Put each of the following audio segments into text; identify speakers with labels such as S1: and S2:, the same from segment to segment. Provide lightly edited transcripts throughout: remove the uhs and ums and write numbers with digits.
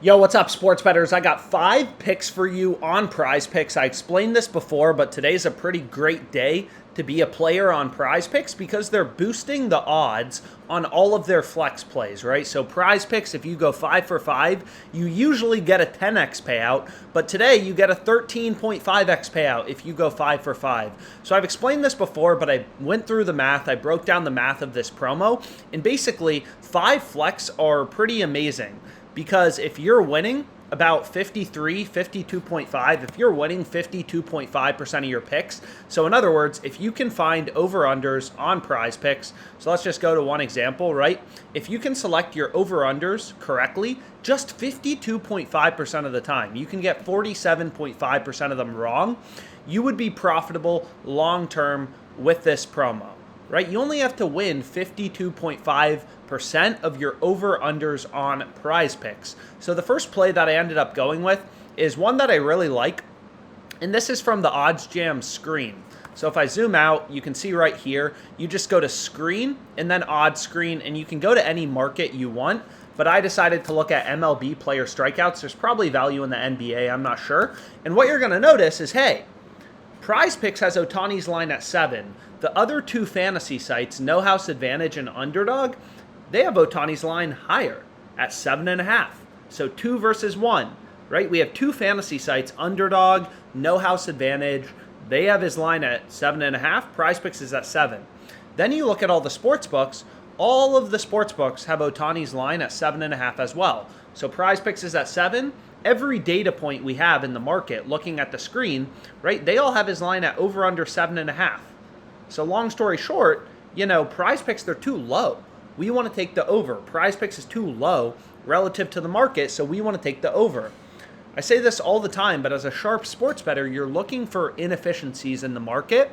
S1: Yo, what's up, sports bettors? I got 5 picks for you on PrizePicks. I explained this before, but today's a pretty great day to be a player on PrizePicks because they're boosting the odds on all of their flex plays, right? So PrizePicks, if you go 5 for 5, you usually get a 10x payout, but today you get a 13.5x payout if you go 5 for 5. So I've explained this before, but I went through the math. I broke down the math of this promo, and basically 5 flex are pretty amazing. Because if you're winning about 52.5, if you're winning 52.5% of your picks, so in other words, if you can find over-unders on PrizePicks, so let's just go to one example, right? If you can select your over-unders correctly, just 52.5% of the time, you can get 47.5% of them wrong, you would be profitable long-term with this promo. Right? You only have to win 52.5% of your over-unders on PrizePicks. So the first play that I ended up going with is one that I really like, and this is from the Odds Jam screen. So if I zoom out, you can see right here, you just go to screen and then odds screen, and you can go to any market you want. But I decided to look at MLB player strikeouts. There's probably value in the NBA, I'm not sure. And what you're going to notice is, hey, PrizePicks has Ohtani's line at 7. The other two fantasy sites, No House Advantage and Underdog, they have Ohtani's line higher at 7.5. So 2 versus 1, right? We have two fantasy sites, Underdog, No House Advantage. They have his line at 7.5. PrizePicks is at 7. Then you look at all the sports books. All of the sports books have Ohtani's line at 7.5 as well. So PrizePicks is at 7. Every data point we have in the market, looking at the screen, right, they all have his line at over under 7.5. So long story short, PrizePicks, they're too low. We want to take the over. PrizePicks is too low relative to the market, so we want to take the over. I say this all the time, but as a sharp sports bettor, you're looking for inefficiencies in the market.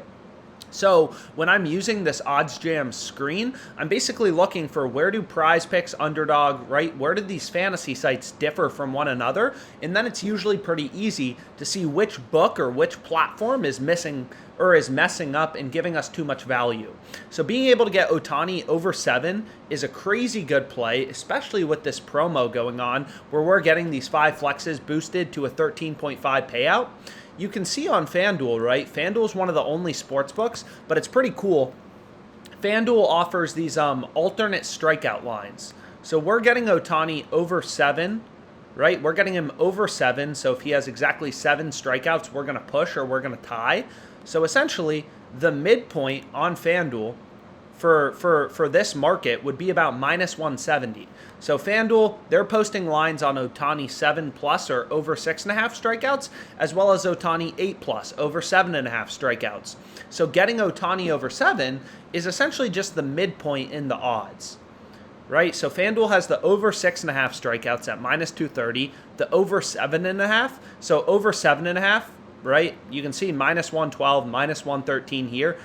S1: So when I'm using this Odds Jam screen, I'm basically looking for where do PrizePicks, Underdog, right? Where do these fantasy sites differ from one another? And then it's usually pretty easy to see which book or which platform is missing or is messing up and giving us too much value. So being able to get Ohtani over 7 is a crazy good play, especially with this promo going on where we're getting these 5 flexes boosted to a 13.5 payout. You can see on FanDuel, right? FanDuel is one of the only sports books, but it's pretty cool. FanDuel offers these alternate strikeout lines. So we're getting Ohtani over 7, right? We're getting him over 7. So if he has exactly 7 strikeouts, we're going to push or we're going to tie. So essentially, the midpoint on FanDuel for this market would be about minus 170. So FanDuel, they're posting lines on Ohtani 7+ or over 6.5 strikeouts, as well as Ohtani 8+ over 7.5 strikeouts. So getting Ohtani over 7 is essentially just the midpoint in the odds, right? So FanDuel has the over 6.5 strikeouts at minus 230, the over 7.5. So over 7.5, right? You can see minus 112, minus 113 here.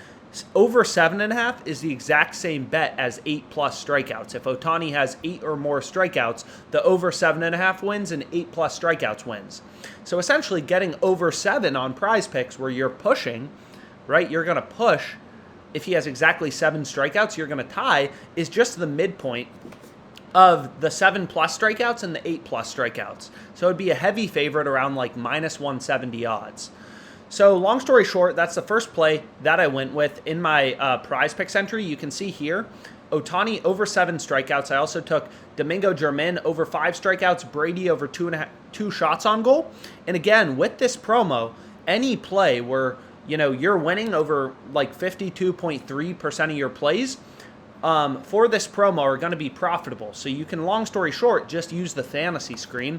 S1: Over 7.5 is the exact same bet as 8+ strikeouts. If Ohtani has 8 or more strikeouts, the over 7.5 wins and 8+ strikeouts wins. So essentially getting over 7 on PrizePicks where you're pushing, right? You're going to push. If he has exactly 7 strikeouts, you're going to tie, is just the midpoint of the 7+ strikeouts and the 8+ strikeouts. So it'd be a heavy favorite around like minus 170 odds. So long story short, that's the first play that I went with in my PrizePicks entry. You can see here, Ohtani over 7 strikeouts. I also took Domingo German over 5 strikeouts, Brady over 2 shots on goal. And again, with this promo, any play where you're winning over like 52.3% of your plays for this promo are going to be profitable. So you can, long story short, just use the fantasy screen.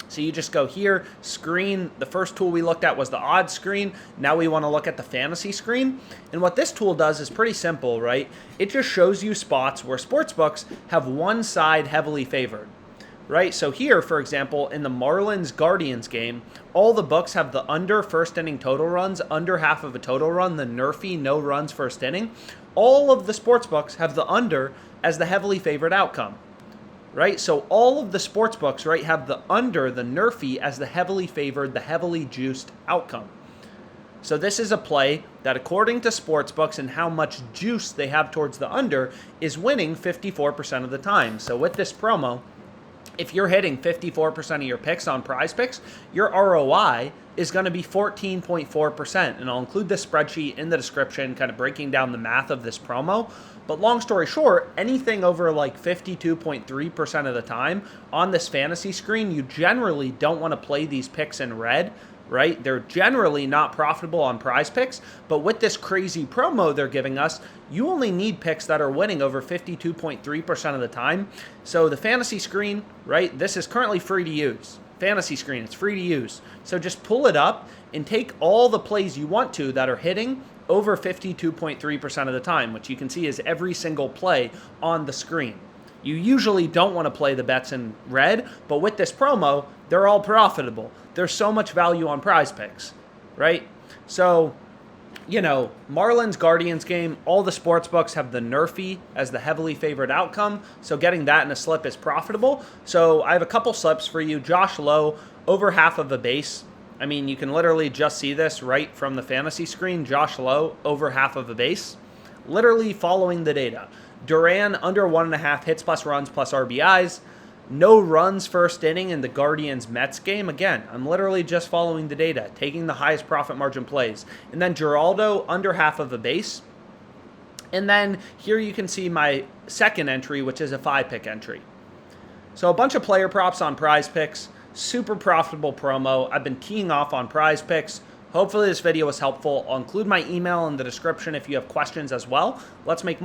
S1: So you just go here, screen. The first tool we looked at was the odds screen. Now we want to look at the fantasy screen. And what this tool does is pretty simple, right? It just shows you spots where sportsbooks have one side heavily favored, right? So here, for example, in the Marlins-Guardians game, all the books have the under first inning total runs, under half of a total run, the Nerfy no runs first inning. All of the sportsbooks have the under as the heavily favored outcome. Right? So all of the sports books, right, have the under, the Nerfy, as the heavily favored, the heavily juiced outcome. So this is a play that, according to sportsbooks and how much juice they have towards the under, is winning 54% of the time. So with this promo, if you're hitting 54% of your picks on PrizePicks, your ROI is going to be 14.4%. And I'll include this spreadsheet in the description, kind of breaking down the math of this promo. But long story short, anything over like 52.3% of the time on this fantasy screen, you generally don't want to play these picks in red, right? They're generally not profitable on PrizePicks, but with this crazy promo they're giving us, you only need picks that are winning over 52.3% of the time. So the fantasy screen, right, this is currently free to use. Fantasy screen, it's free to use. So just pull it up and take all the plays you want to that are hitting over 52.3% of the time, which you can see is every single play on the screen. You usually don't want to play the bets in red, but with this promo, they're all profitable. There's so much value on PrizePicks, right? So, you know, Marlins Guardians game, all the sports books have the Nerfy as the heavily favored outcome, so getting that in a slip is profitable. So I have a couple slips for you. Josh Lowe, over half of a base. I mean, you can literally just see this right from the fantasy screen. Josh Lowe, over half of a base. Literally following the data. Duran, under 1.5 hits plus runs plus RBIs. No runs first inning in the Guardians-Mets game. Again, I'm literally just following the data, taking the highest profit margin plays. And then Geraldo, under half of a base. And then here you can see my second entry, which is a 5-pick entry. So a bunch of player props on PrizePicks. Super profitable promo. I've been teeing off on PrizePicks. Hopefully this video was helpful. I'll include my email in the description if you have questions as well. Let's make